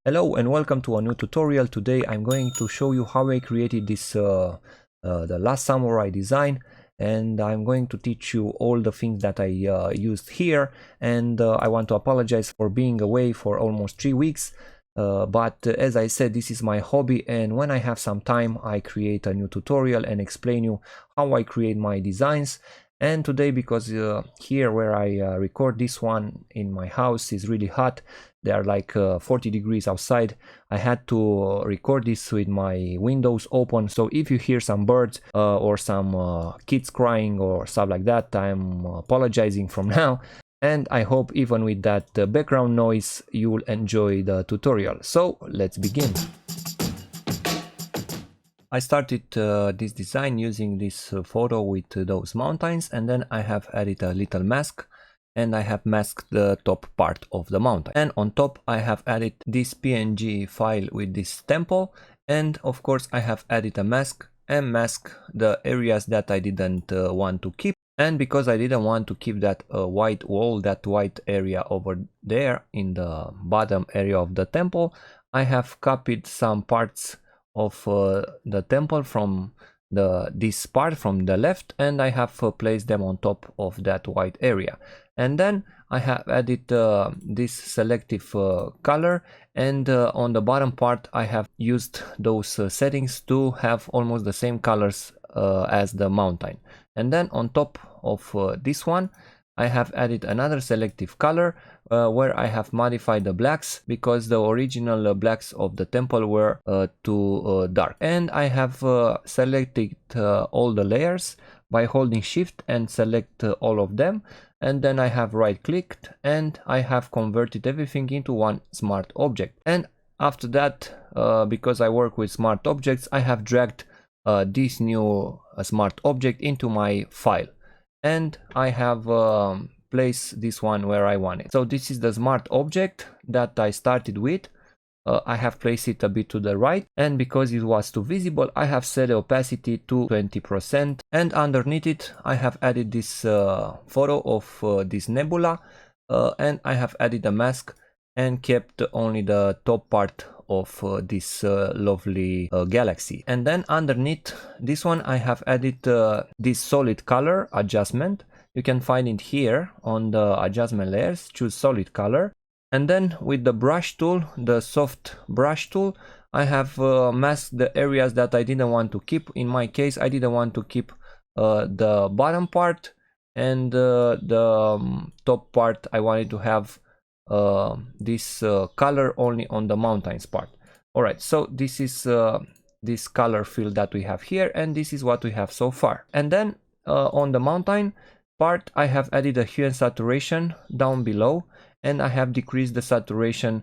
Hello and welcome to a new tutorial. Today I'm going to show you how I created this the Last Samurai design, and I'm going to teach you all the things that I used here. And I want to apologize for being away for almost 3 weeks, but as I said, this is my hobby, and when I have some time I create a new tutorial and explain you how I create my designs. And today, because here where I record this one in my house is really hot, there are like 40 degrees outside, I had to record this with my windows open. So if you hear some birds or some kids crying or stuff like that, I'm apologizing from now. And I hope even with that background noise you'll enjoy the tutorial. So let's begin. I started this design using this photo with those mountains, and then I have added a little mask, and I have masked the top part of the mountain. And on top I have added this PNG file with this temple, and of course I have added a mask and masked the areas that I didn't want to keep. And because I didn't want to keep that white wall, that white area over there in the bottom area of the temple, I have copied some parts of the temple from this part from the left, and I have placed them on top of that white area. And then I have added this selective color, and on the bottom part I have used those settings to have almost the same colors as the mountain. And then on top of this one I have added another selective color where I have modified the blacks, because the original blacks of the temple were too dark. And I have selected all the layers by holding shift and select all of them, and then I have right clicked and I have converted everything into one smart object. And after that, because I work with smart objects, I have dragged this new smart object into my file, and I have placed this one where I want it. So this is the smart object that I started with. I have placed it a bit to the right, and because it was too visible I have set the opacity to 20%, and underneath it I have added this photo of this nebula, and I have added a mask and kept only the top part of this lovely galaxy. And then underneath this one I have added this solid color adjustment. You can find it here on the adjustment layers. Choose solid color, and then with the brush tool, the soft brush tool, I have masked the areas that I didn't want to keep. In my case I didn't want to keep the bottom part, and the top part I wanted to have this color only on the mountains part. Alright, so this is this color field that we have here, and this is what we have so far. And then on the mountain part I have added a hue and saturation down below, and I have decreased the saturation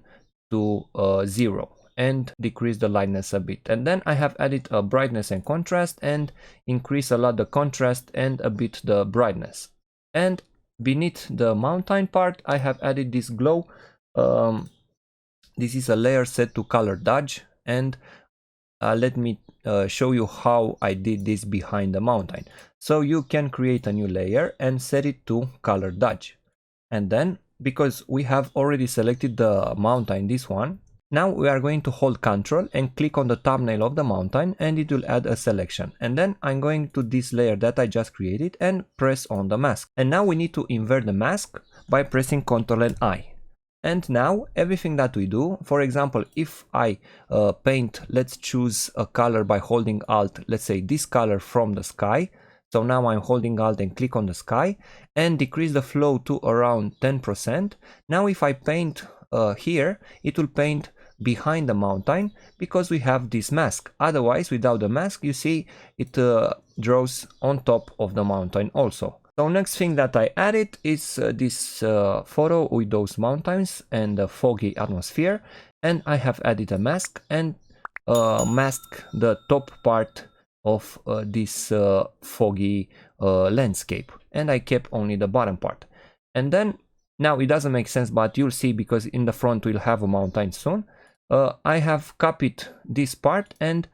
to 0 and decreased the lightness a bit. And then I have added a brightness and contrast, and increase a lot the contrast and a bit the brightness. And beneath the mountain part I have added this glow. This is a layer set to color dodge, and let me show you how I did this behind the mountain. So you can create a new layer and set it to color dodge, and then because we have already selected the mountain, this one, now we are going to hold Ctrl and click on the thumbnail of the mountain, and it will add a selection. And then I'm going to this layer that I just created and press on the mask. And now we need to invert the mask by pressing Ctrl and I. And now everything that we do, for example, if I paint, let's choose a color by holding Alt, let's say this color from the sky. So now I'm holding Alt and click on the sky and decrease the flow to around 10%. Now if I paint here, it will paint behind the mountain because we have this mask. Otherwise, without the mask, you see it draws on top of the mountain also. So next thing that I added is this photo with those mountains and the foggy atmosphere, and I have added a mask and masked the top part of this foggy landscape, and I kept only the bottom part. And then now it doesn't make sense, but you'll see because in the front we'll have a mountain soon. I have copied this part and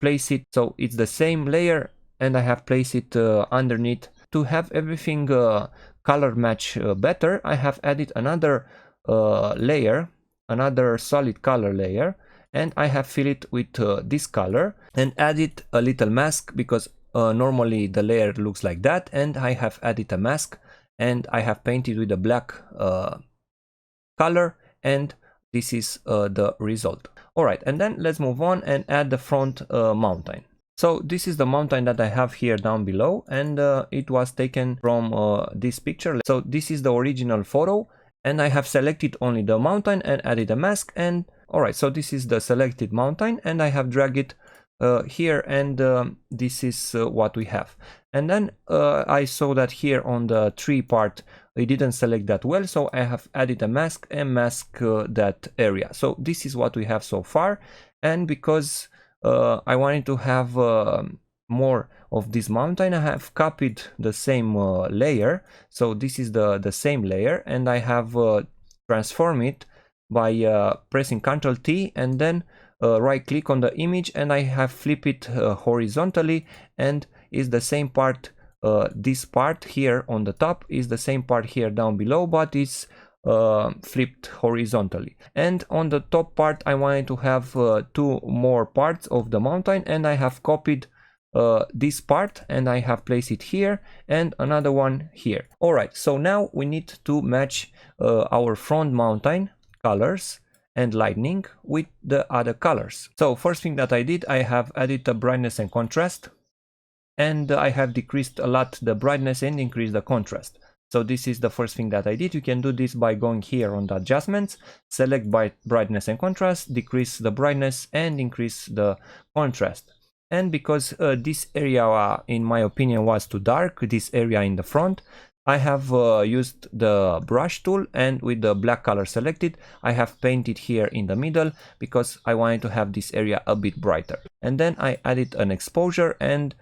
place it so it's the same layer, and I have placed it underneath. To have everything color match better, I have added another layer another solid color layer, and I have filled it with this color and added a little mask, because normally the layer looks like that, and I have added a mask and I have painted with a black color, and this is the result. Alright, and then let's move on and add the front mountain. So this is the mountain that I have here down below, and it was taken from this picture. So this is the original photo, and I have selected only the mountain and added a mask. And alright, so this is the selected mountain, and I have dragged it here, and this is what we have. And then I saw that here on the tree part it didn't select that well, so I have added a mask and masked that area. So this is what we have so far, and because I wanted to have more of this mountain, I have copied the same layer. So this is the same layer, and I have transformed it by pressing Ctrl T and then right click on the image, and I have flipped it horizontally, and is the same part. This part here on the top is the same part here down below, but it's flipped horizontally. And on the top part I wanted to have two more parts of the mountain, and I have copied this part and I have placed it here and another one here. Alright, so now we need to match our front mountain colors and lightning with the other colors. So first thing that I did, I have added the brightness and contrast, and I have decreased a lot the brightness and increased the contrast. So this is the first thing that I did. You can do this by going here on the adjustments, select by brightness and contrast, decrease the brightness and increase the contrast. And because this area in my opinion was too dark, this area in the front, I have used the brush tool, and with the black color selected, I have painted here in the middle because I wanted to have this area a bit brighter. And then I added an exposure and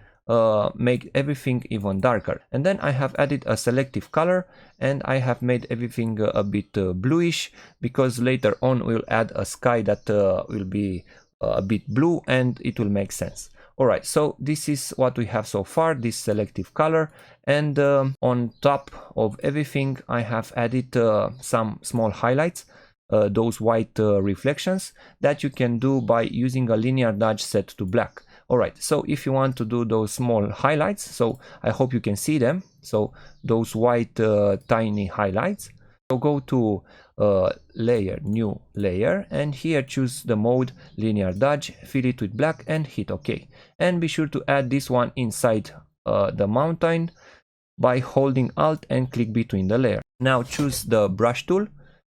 make everything even darker. And then I have added a selective color, and I have made everything a bit bluish, because later on we'll add a sky that will be a bit blue, and it will make sense. Alright, so this is what we have so far, this selective color, and on top of everything I have added some small highlights, those white reflections that you can do by using a linear dodge set to black. Alright, so if you want to do those small highlights, so I hope you can see them, so those white tiny highlights, so go to layer, new layer, and here choose the mode linear dodge, fill it with black and hit OK. And be sure to add this one inside the mountain by holding Alt and click between the layer. Now choose the brush tool,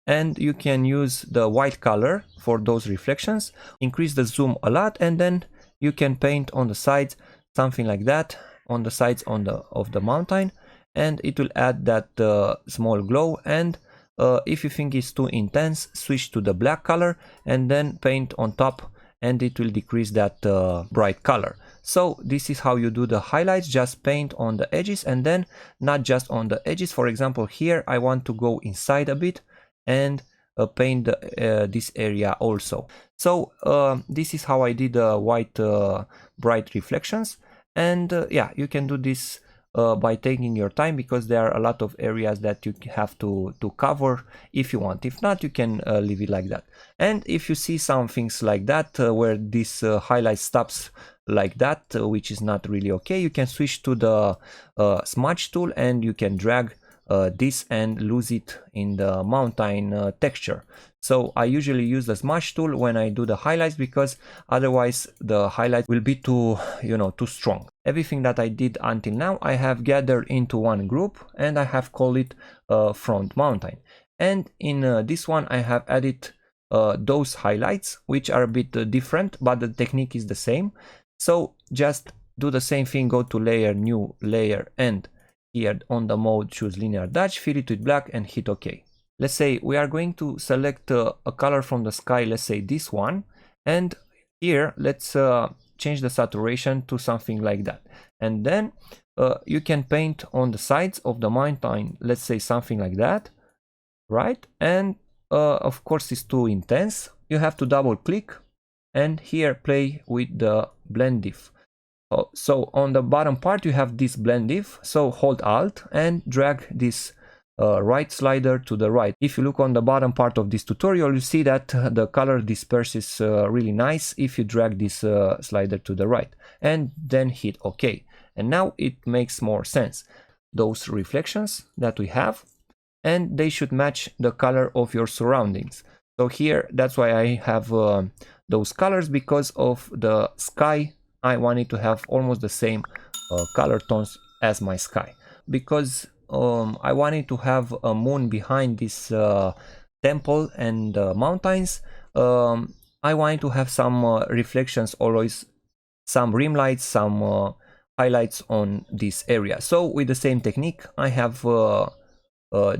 and you can use the white color for those reflections, increase the zoom a lot, and then you can paint on the sides, something like that, on the sides of the mountain, and it will add that small glow. And if you think it's too intense, switch to the black color and then paint on top, and it will decrease that bright color. So this is how you do the highlights, just paint on the edges, and then not just on the edges. For example, here I want to go inside a bit and paint this area also. So this is how I did white bright reflections, and yeah, you can do this by taking your time, because there are a lot of areas that you have to cover if you want. If not, you can leave it like that. And if you see some things like that where this highlight stops like that, which is not really okay, you can switch to the smudge tool, and you can drag this and lose it in the mountain texture. So I usually use the smudge tool when I do the highlights, because otherwise the highlight will be too, too strong. Everything that I did until now I have gathered into one group, and I have called it front mountain. And in this one I have added those highlights, which are a bit different, but the technique is the same. So just do the same thing, go to layer, new layer, and here on the mode choose linear dodge, fill it with black and hit OK. Let's say we are going to select a color from the sky, let's say this one, and here let's change the saturation to something like that. And then you can paint on the sides of the mountain, let's say something like that, right? And of course it's too intense, you have to double click and here play with the blend diff. So on the bottom part you have this blend diff, so hold Alt and drag this right slider to the right. If you look on the bottom part of this tutorial, you see that the color disperses really nice if you drag this slider to the right and then hit OK. And now it makes more sense. Those reflections that we have, and they should match the color of your surroundings. So here, that's why I have those colors, because of the sky. I wanted to have almost the same color tones as my sky, because I wanted to have a moon behind this temple and mountains. I wanted to have some reflections always, some rim lights, some highlights on this area. So with the same technique, I have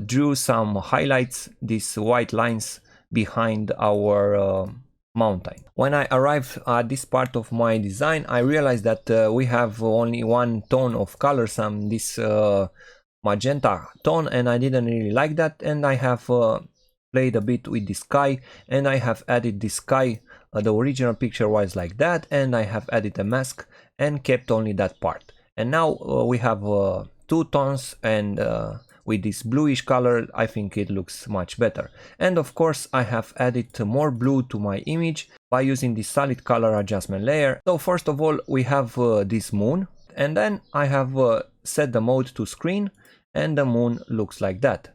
drew some highlights, these white lines behind our mountain. When I arrived at this part of my design, I realized that we have only one tone of color, this magenta tone, and I didn't really like that, and I have played a bit with the sky, and I have added the sky. The original picture was like that, and I have added a mask and kept only that part. And now we have two tones, and with this bluish color, I think it looks much better. And of course, I have added more blue to my image by using the solid color adjustment layer. So first of all, we have this moon, and then I have set the mode to screen, and the moon looks like that.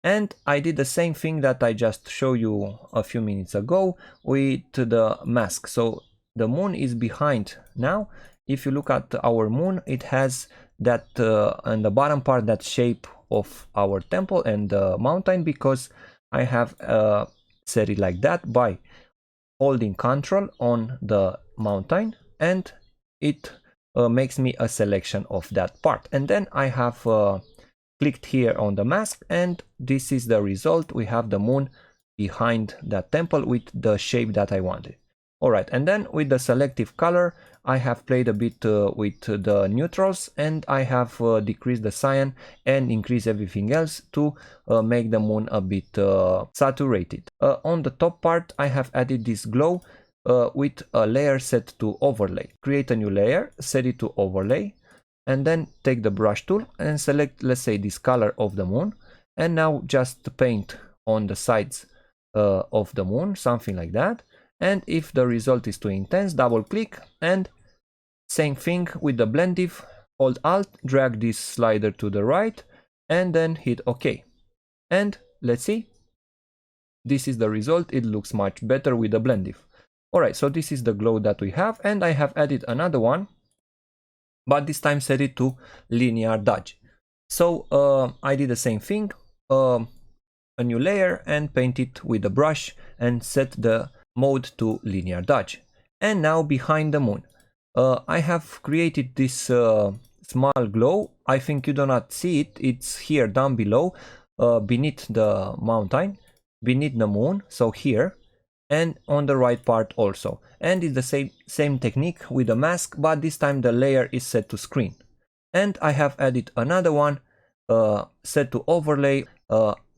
And I did the same thing that I just showed you a few minutes ago with the mask. So the moon is behind now. If you look at our moon, it has that on the bottom part, that shape of our temple and the mountain, because I have set it like that by holding Ctrl on the mountain, and it makes me a selection of that part. And then I have clicked here on the mask, and this is the result. We have the moon behind that temple with the shape that I wanted. Alright, and then with the selective color, I have played a bit with the neutrals, and I have decreased the cyan and increased everything else to make the moon a bit saturated. On the top part, I have added this glow with a layer set to overlay. Create a new layer, set it to overlay, and then take the brush tool and select, let's say, this color of the moon, and now just paint on the sides of the moon, something like that. And if the result is too intense, double click, and same thing with the blend diff, hold Alt, drag this slider to the right, and then hit OK. And let's see, this is the result. It looks much better with the blend diff. Alright, so this is the glow that we have, and I have added another one, but this time set it to linear dodge. So I did the same thing, a new layer, and paint it with the brush and set the mode to linear dodge. And now behind the moon, I have created this small glow. I think you do not see it. It's here down below, beneath the mountain, beneath the moon, so here, and on the right part also. And it's the same technique with the mask, but this time the layer is set to screen. And I have added another one, set to overlay,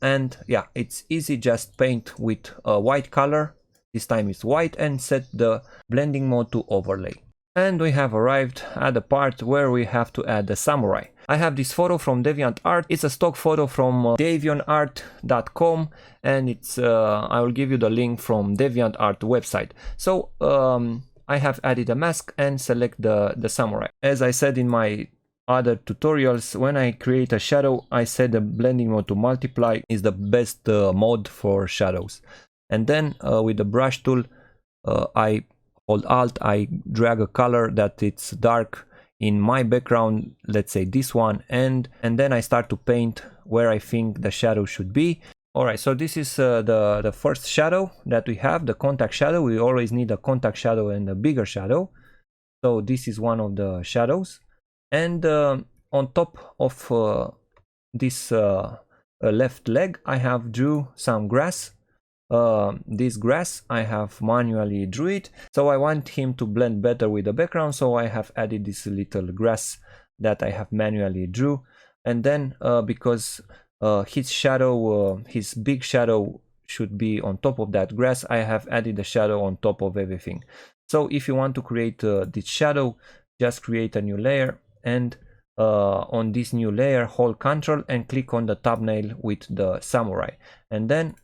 and yeah, it's easy. Just paint with a white color. This time it's white, and set the blending mode to overlay. And we have arrived at the part where we have to add the samurai. I have this photo from DeviantArt. It's a stock photo from deviantart.com, and it's I will give you the link from DeviantArt website. So I have added a mask and select the samurai. As I said in my other tutorials, when I create a shadow, I set the blending mode to multiply. Is the best mode for shadows. And then with the brush tool, I hold Alt, I drag a color that it's dark in my background, let's say this one, and then I start to paint where I think the shadow should be. Alright, so this is the first shadow that we have, the contact shadow. We always need a contact shadow and a bigger shadow. So this is one of the shadows. And on top of this left leg, I have drew some grass. This grass, I have manually drew it, so I want him to blend better with the background, so I have added this little grass that I have manually drew. And then because his shadow, his big shadow should be on top of that grass, I have added the shadow on top of everything. So if you want to create this shadow, just create a new layer and on this new layer, hold Ctrl and click on the thumbnail with the samurai, and then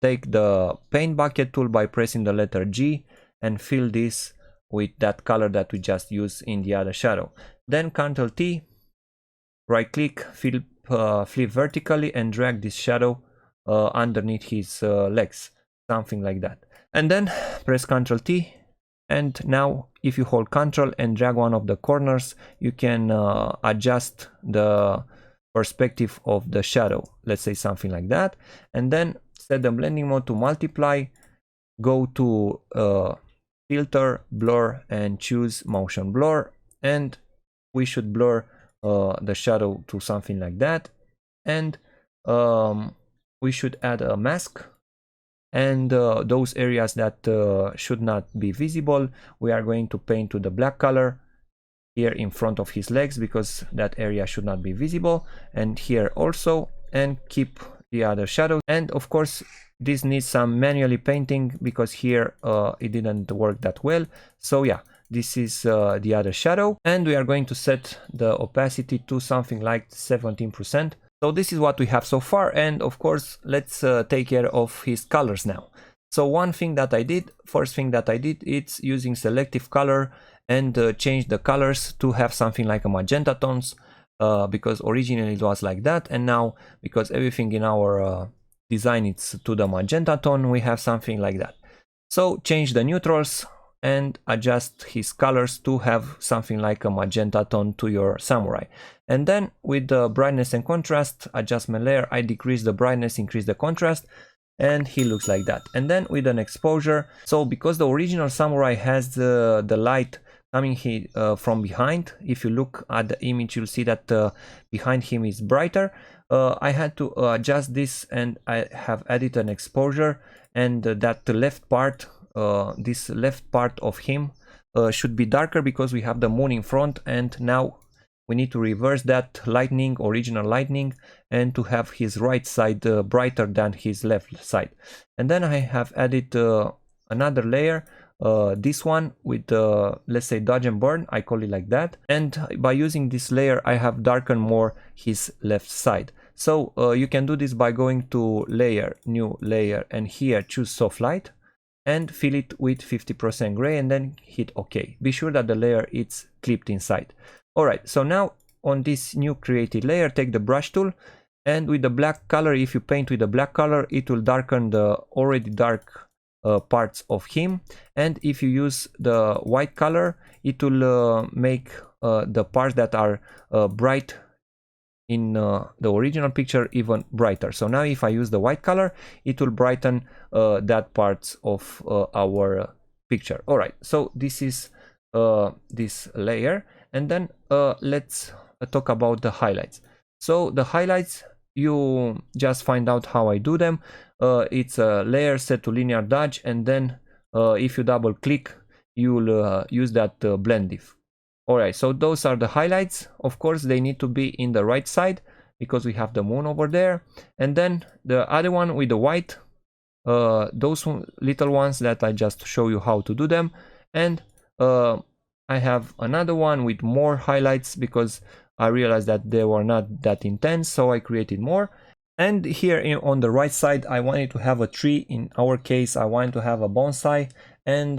take the paint bucket tool by pressing the letter G and fill this with that color that we just used in the other shadow. Then Ctrl T, right click, flip vertically and drag this shadow underneath his legs, something like that. And then press Ctrl T, and now if you hold Ctrl and drag one of the corners, you can adjust the perspective of the shadow, let's say something like that. And then set the blending mode to multiply, go to filter, blur, and choose motion blur, and we should blur the shadow to something like that. And we should add a mask, and those areas that should not be visible, we are going to paint to the black color here in front of his legs, because that area should not be visible, and here also, and keep the other shadow. And of course this needs some manually painting, because here it didn't work that well. So yeah, this is the other shadow, and we are going to set the opacity to something like 17%. So this is what we have so far, and of course let's take care of his colors now. So one thing that I did, first thing that I did, it's using selective color and change the colors to have something like a magenta tones, because originally it was like that, and now because everything in our design is to the magenta tone, we have something like that. So change the neutrals and adjust his colors to have something like a magenta tone to your samurai. And then with the brightness and contrast adjustment layer, I decrease the brightness, increase the contrast, and he looks like that. And then with an exposure, so because the original samurai has the light coming from behind, if you look at the image, you'll see that behind him is brighter. I had to adjust this, and I have added an exposure, and that left part, this left part of him should be darker, because we have the moon in front, and now we need to reverse that lightning, original lightning, and to have his right side brighter than his left side. And then I have added another layer, this one with let's say dodge and burn, I call it like that, and by using this layer I have darkened more his left side. So you can do this by going to layer, new layer, and here choose soft light and fill it with 50% gray, and then hit OK. Be sure that the layer is clipped inside. Alright, so now on this new created layer, take the brush tool, and with the black color, if you paint with the black color, it will darken the already dark parts of him, and if you use the white color, it will make the parts that are bright in the original picture even brighter. So now if I use the white color, it will brighten that parts of our picture. Alright, so this is this layer, and then let's talk about the highlights. So the highlights, you just find out how I do them. It's a layer set to linear dodge, and then if you double click, you will use that blend diff. Alright, so those are the highlights. Of course they need to be in the right side, because we have the moon over there. And then the other one with the white, those little ones that I just show you how to do them. And I have another one with more highlights, because I realized that they were not that intense, so I created more. And here on the right side, I wanted to have a tree. In our case, I wanted to have a bonsai, and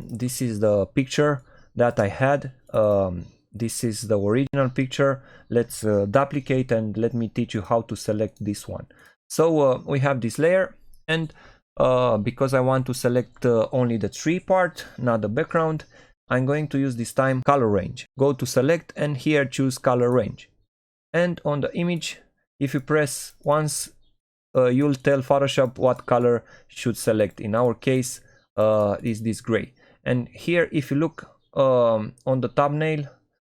this is the picture that I had. This is the original picture. Let's duplicate, and let me teach you how to select this one. So we have this layer, and because I want to select only the tree part, not the background, I'm going to use this time color range. Go to select, and here choose color range. And on the image, if you press once, you'll tell Photoshop what color should select. In our case, is this gray. And here, if you look on the thumbnail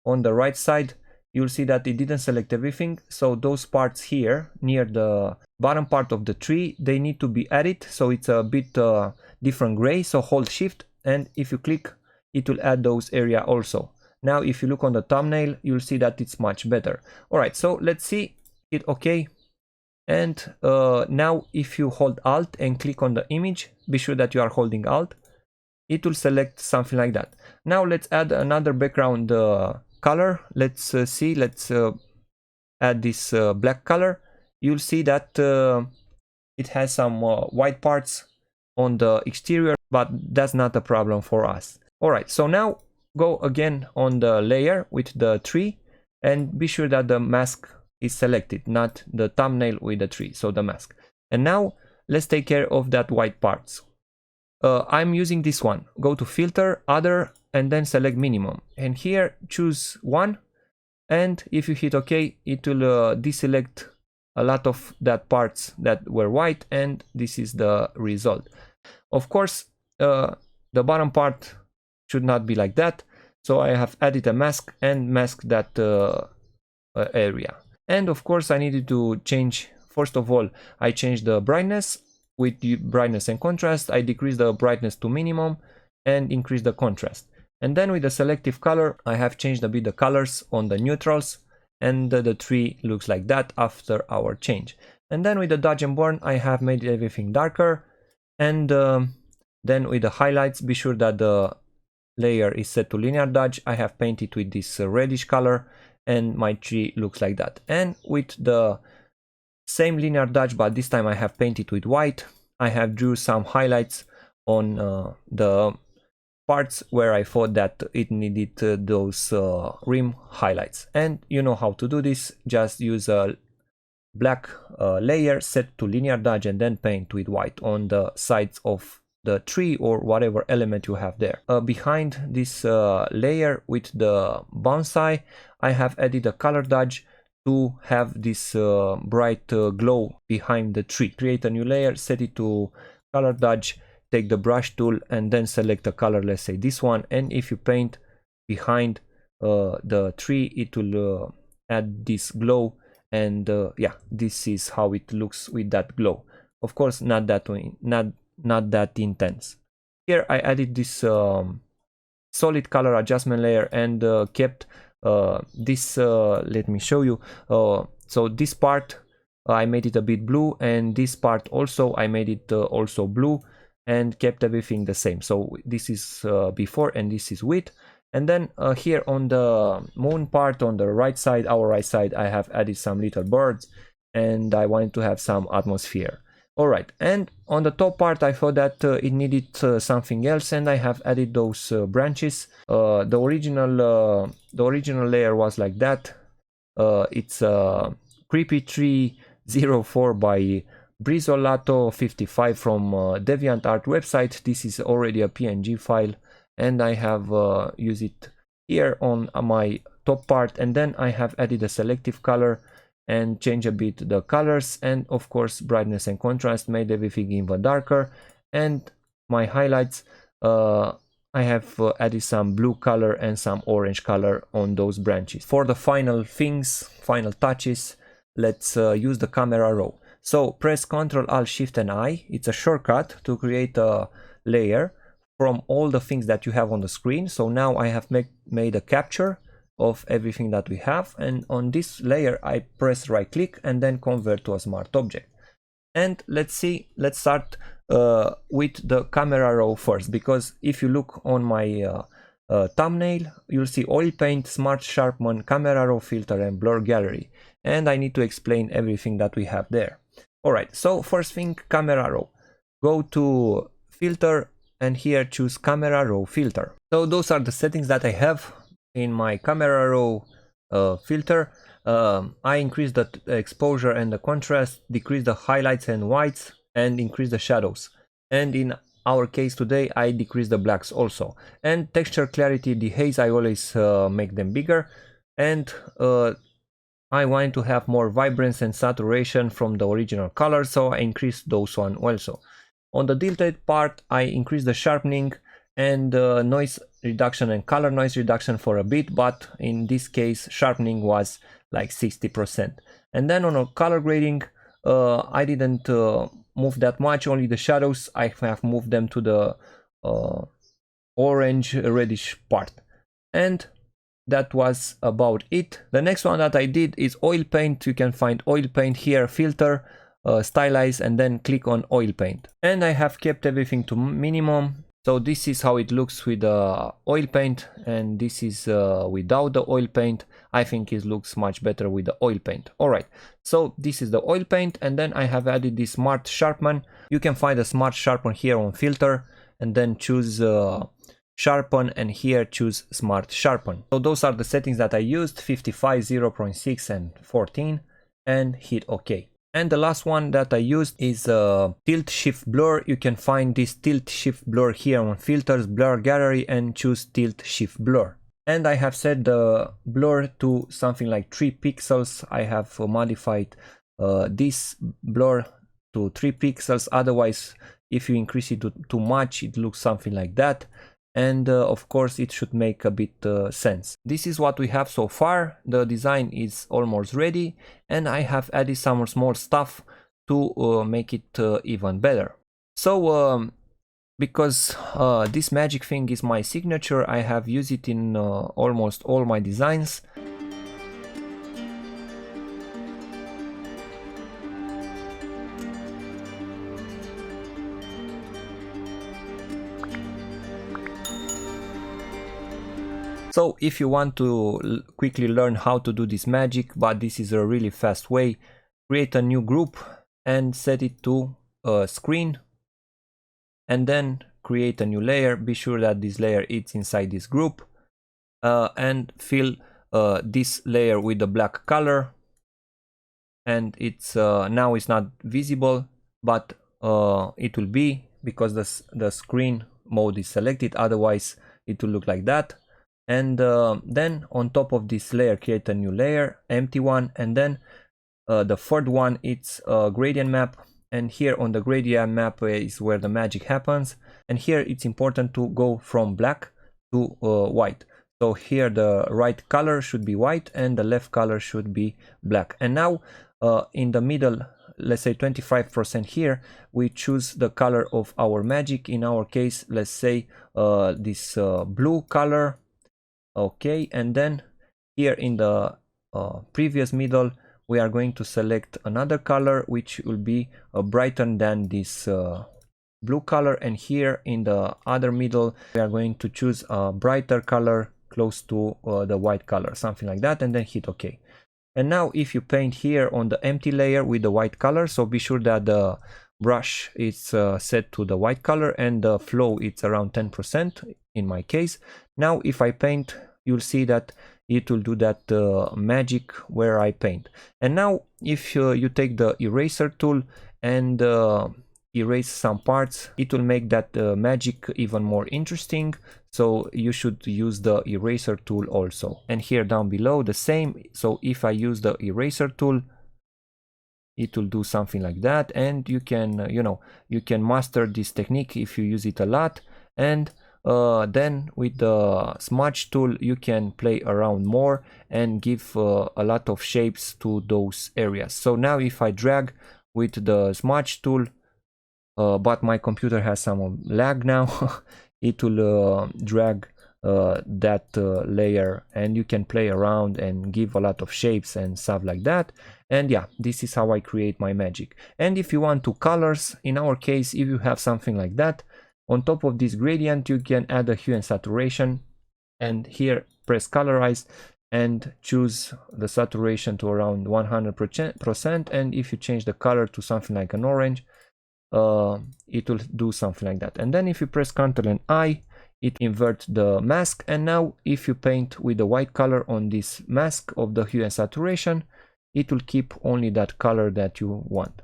on the right side, you'll see that it didn't select everything. So those parts here near the bottom part of the tree, they need to be added, so it's a bit different gray. So hold shift, and if you click, it will add those area also. Now if you look on the thumbnail, you'll see that it's much better. Alright, so let's see, hit OK. And now if you hold Alt and click on the image, be sure that you are holding Alt, it will select something like that. Now let's add another background color, let's see, let's add this black color. You'll see that it has some white parts on the exterior, but that's not a problem for us. Alright, so now go again on the layer with the tree and be sure that the mask is selected, not the thumbnail with the tree, so the mask. And now let's take care of that white parts. I'm using this one. Go to filter, other, and then select minimum. And here choose one, and if you hit OK, it will deselect a lot of that parts that were white, and this is the result. Of course, the bottom part should not be like that, so I have added a mask and masked that area. And of course I needed to change, first of all, I changed the brightness. With the brightness and contrast, I decreased the brightness to minimum and increased the contrast. And then with the selective color, I have changed a bit the colors on the neutrals, and the tree looks like that after our change. And then with the dodge and burn, I have made everything darker. And then with the highlights, be sure that the layer is set to linear dodge. I have painted with this reddish color, and my tree looks like that. And with the same linear dodge, but this time I have painted with white, I have drew some highlights on the parts where I thought that it needed those rim highlights. And you know how to do this, just use a black layer set to linear dodge and then paint with white on the sides of the tree or whatever element you have there. Behind this layer with the bonsai, I have added a color dodge to have this bright glow behind the tree. Create a new layer, set it to color dodge, take the brush tool and then select a color, let's say this one, and if you paint behind the tree, it will add this glow, and yeah, this is how it looks with that glow. Of course, not that way, not that intense. Here I added this solid color adjustment layer and kept this, let me show you. So this part I made it a bit blue, and this part also I made it also blue, and kept everything the same. So this is before and this is with. And then here on the moon part on the right side, our right side, I have added some little birds, and I wanted to have some atmosphere. Alright, and on the top part I thought that it needed something else, and I have added those branches. The original layer was like that. It's a Creepy Tree 04 by Brizolato 55 from DeviantArt website. This is already a PNG file, and I have used it here on my top part, and then I have added a selective color and change a bit the colors, and of course brightness and contrast, made everything even darker. And my highlights, I have added some blue color and some orange color on those branches. For the final things, final touches, let's use the camera raw. So press Ctrl Alt Shift and I. It's a shortcut to create a layer from all the things that you have on the screen. So now I have made a capture of everything that we have, and on this layer I press right click and then convert to a smart object. And let's see, let's start with the camera raw first, because if you look on my thumbnail, you'll see oil paint, smart sharpen, camera raw filter and blur gallery, and I need to explain everything that we have there. Alright, so first thing, camera raw. Go to filter and here choose camera raw filter. So those are the settings that I have in my camera raw filter. I increase the exposure and the contrast, decrease the highlights and whites, and increase the shadows. And in our case today, I decrease the blacks also. And texture, clarity, dehaze, I always make them bigger. And I want to have more vibrance and saturation from the original color, so I increase those one also. On the tilted part, I increase the sharpening and noise reduction and color noise reduction for a bit, but in this case sharpening was like 60%. And then on a color grading, I didn't move that much, only the shadows I have moved them to the orange reddish part. And that was about it. The next one that I did is oil paint. You can find oil paint here, filter, stylize, and then click on oil paint. And I have kept everything to minimum. So this is how it looks with the oil paint, and this is without the oil paint. I think it looks much better with the oil paint. Alright, so this is the oil paint, and then I have added this Smart Sharpen. You can find the Smart Sharpen here on Filter, and then choose Sharpen, and here choose Smart Sharpen. So those are the settings that I used, 55, 0.6 and 14, and hit OK. And the last one that I used is Tilt Shift Blur. You can find this Tilt Shift Blur here on Filters, Blur Gallery, and choose Tilt Shift Blur. And I have set the blur to something like 3 pixels. I have modified this blur to 3 pixels. Otherwise, if you increase it to too much, it looks something like that. And of course it should make a bit sense. This is what we have so far. The design is almost ready, and I have added some small stuff to make it even better. So because this magic thing is my signature, I have used it in almost all my designs. So if you want to quickly learn how to do this magic, but this is a really fast way, create a new group and set it to screen, and then create a new layer. Be sure that this layer is inside this group, and fill this layer with the black color, and it's now it's not visible, but it will be, because the screen mode is selected. Otherwise it will look like that. And then on top of this layer, create a new layer, empty one, and then the third one, it's a gradient map, and here on the gradient map is where the magic happens. And here it's important to go from black to white. So here the right color should be white and the left color should be black. And now in the middle, let's say 25% here, we choose the color of our magic. In our case, let's say this blue color. Okay, and then here in the previous middle, we are going to select another color which will be brighter than this blue color, and here in the other middle we are going to choose a brighter color close to the white color, something like that, and then hit OK. And now if you paint here on the empty layer with the white color, so be sure that the brush is set to the white color and the flow it's around 10% in my case. Now if I paint, you'll see that it will do that magic where I paint. And now if you take the eraser tool and erase some parts, it will make that magic even more interesting. So you should use the eraser tool also. And here down below the same. So if I use the eraser tool, it will do something like that. And you can, you can master this technique if you use it a lot. And then with the smudge tool you can play around more and give a lot of shapes to those areas. So now if I drag with the smudge tool, but my computer has some lag now, it will drag that layer, and you can play around and give a lot of shapes and stuff like that. And yeah, this is how I create my magic. And if you want to colors, in our case, if you have something like that, on top of this gradient, you can add a hue and saturation, and here press colorize and choose the saturation to around 100%. And if you change the color to something like an orange, it will do something like that. And then if you press Ctrl and I, it inverts the mask. And now if you paint with the white color on this mask of the hue and saturation, it will keep only that color that you want.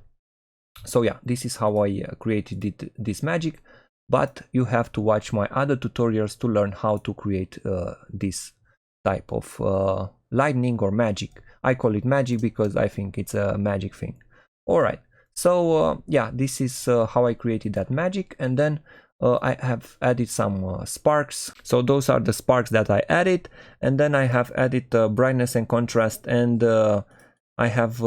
So yeah, this is how I created this magic. But you have to watch my other tutorials to learn how to create this type of lightning or magic. I call it magic because I think it's a magic thing. Alright, so yeah, this is how I created that magic. And then I have added some sparks. So those are the sparks that I added. And then I have added brightness and contrast, and I have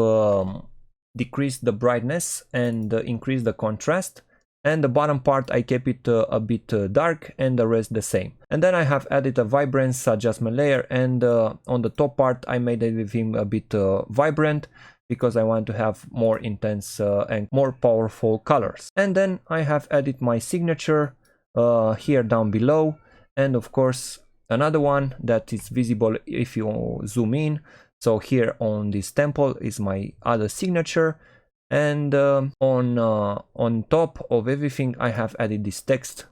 decreased the brightness and increased the contrast. And the bottom part I kept it a bit dark, and the rest the same. And then I have added a vibrance adjustment layer, and on the top part I made everything a bit vibrant because I want to have more intense and more powerful colors. And then I have added my signature here down below, and of course another one that is visible if you zoom in. So here on this temple is my other signature, and on top of everything I have added this text,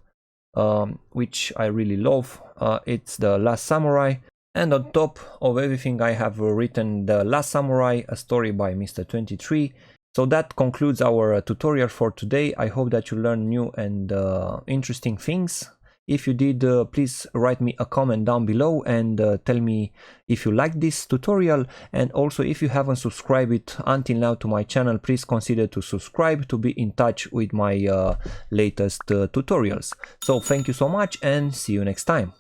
which I really love. It's The Last Samurai, and on top of everything I have written The Last Samurai, a story by Mr. 23. So that concludes our tutorial for today. I hope that you learned new and interesting things. If you did, please write me a comment down below and tell me if you liked this tutorial. And also, if you haven't subscribed until now to my channel, please consider to subscribe to be in touch with my latest tutorials. So thank you so much and see you next time.